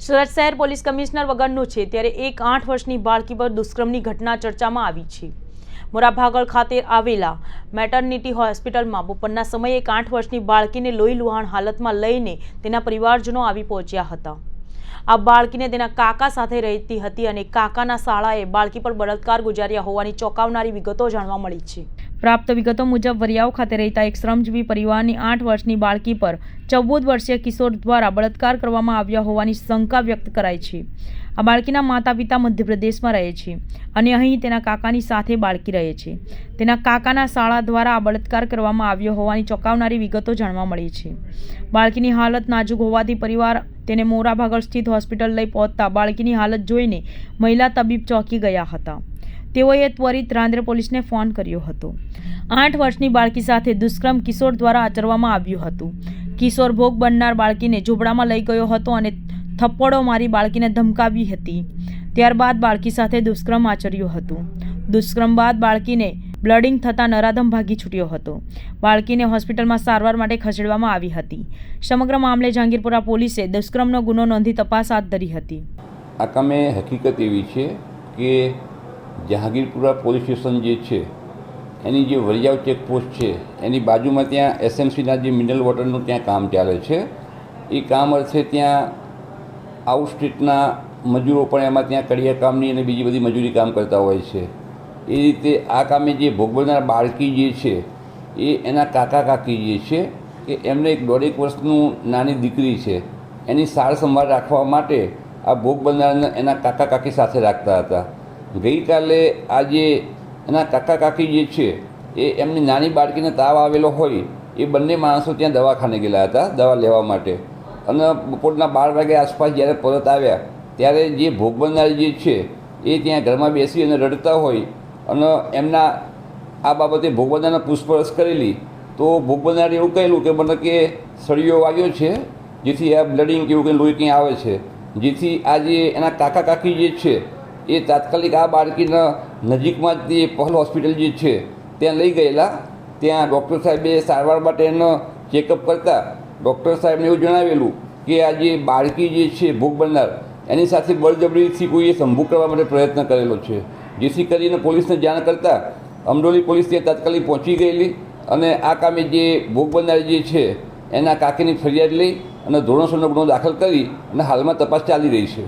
સુરત શહેર police commissioner વગરનું છે ત્યારે એક 8 વર્ષની બાળકી પર દુષ્કર્મની ઘટના ચર્ચામાં આવી છે। મોરાભાગળ ખાતે આવેલા મેટર્નિટી હોસ્પિટલમાં બપોરના સમયે એક 8 વર્ષની બાળકીને લોહી લુહાણ હાલતમાં લઈને તેના પરિવારજનો આવી પહોંચ્યા હતા। આ બાળકીને તેના કાકા સાથે રહેતી હતી અને કાકાના શાળાએ બાળકી પર બળાત્કાર ગુજાર્યા હોવાની ચોંકાવનારી વિગતો જાણવા મળી છે। પ્રાપ્ત વિગતો મુજબ વરિયાવ ખાતે રહેતા એક શ્રમજીવી પરિવારની 8 વર્ષની બાળકી પર 14 વર્ષીય કિશોર દ્વારા બળાત્કાર કરવામાં આવ્યા હોવાની શંકા વ્યક્ત કરાઈ છે। આ બાળકીના માતા પિતા મધ્યપ્રદેશમાં રહે છે અને અહીં તેના કાકાની સાથે બાળકી રહે છે। તેના કાકાના શાળા દ્વારા આ બળાત્કાર કરવામાં આવ્યો હોવાની ચોંકાવનારી વિગતો જાણવા મળી છે। બાળકીની હાલત નાજુક હોવાથી પરિવાર તેને મોરાભાગળ સ્થિત હોસ્પિટલ લઈ પહોંચતા બાળકીની હાલત જોઈને મહિલા તબીબ ચોંકી ગયા હતા। તેઓએ ત્વરિત રાંદેર પોલીસને ફોન કર્યો હતો। 8 વર્ષની બાળકી સાથે દુષ્કર્મ કિશોર દ્વારા આચરવામાં આવ્યું હતું। કિશોર ભોગ બનનાર બાળકીને ઝૂંપડામાં લઈ ગયો હતો અને થપ્પડો મારી બાળકીને ધમકાવી હતી। ત્યારબાદ બાળકી સાથે દુષ્કર્મ આચર્યું હતું। દુષ્કર્મ બાદ બાળકીને બ્લીડિંગ થતાં નરાધમ ભાગી છૂટ્યો હતો। બાળકીને હોસ્પિટલમાં સારવાર માટે ખસેડવામાં આવી હતી। સમગ્ર મામલે જહાંગીરપુરા પોલીસે દુષ્કર્મનો ગુનો નોંધી તપાસ હાથ ધરી હતી। આ કામે હકીકત એવી છે કે જહાંગીરપુરા પોલીસ સ્ટેશન જે છે એની જે વરિયાવ ચેકપોસ્ટ છે એની બાજુમાં ત્યાં એસએમસીના જે મિનરલ વોટરનું ત્યાં કામ ચાલે છે। એ કામ અર્થે ત્યાં આઉટ સ્ટ્રીટના મજૂરો પણ એમાં ત્યાં કડિયા કામની અને બીજી બધી મજૂરી કામ કરતા હોય છે। એ રીતે આ કામે જે ભોગ બનનાર બાળકી જે છે એ એના કાકા કાકી જે છે કે એમને એક 1.5 વર્ષનું નાની દીકરી છે એની સાર સંભાળ રાખવા માટે આ ભોગ બનનારને એના કાકા કાકી સાથે રાખતા હતા। ગઈકાલે આ જે એના કાકા કાકી જે છે એ એમની નાની બાળકીને તાવ આવેલો હોય એ બંને માણસો ત્યાં દવાખાને ગયેલા હતા દવા લેવા માટે અને બપોરના 12 વાગ્યા આસપાસ જ્યારે પરત આવ્યા ત્યારે જે ભોગ બનનાર જે છે એ ત્યાં ઘરમાં બેસી અને રડતા હોય અને એમના આ બાબતે ભોગ બનનારને પૂછપરછ કરેલી તો ભોગ બનનારે એવું કહેલું કે મને કે સળિયો વાગ્યો છે જેથી આ બ્લીડિંગ કે એવું કંઈ લોહી કંઈ આવે છે, જેથી આ જે એના કાકા કાકી જે છે એ તાત્કાલિક આ બાળકીના નજીકમાં જ જે પહલ હોસ્પિટલ જે છે ત્યાં લઈ ગયેલા। ત્યાં ડૉક્ટર સાહેબે સારવાર માટે એનો ચેકઅપ કરતાં ડૉક્ટર સાહેબને એવું જણાવેલું કે આ જે બાળકી જે છે ભોગ બનનાર એની સાથે બળજબરીથી કોઈએ સંભોગ કરવા માટે પ્રયત્ન કરેલો છે, જેથી કરીને પોલીસને જાણ કરતાં અમરોલી પોલીસ ત્યાં તાત્કાલિક પહોંચી ગયેલી અને આ કામે જે ભોગ બનનાર જે છે એના કાકીની ફરિયાદ લઈ અને ધોરણસરનો ગુનો દાખલ કરી અને હાલમાં તપાસ ચાલી રહી છે।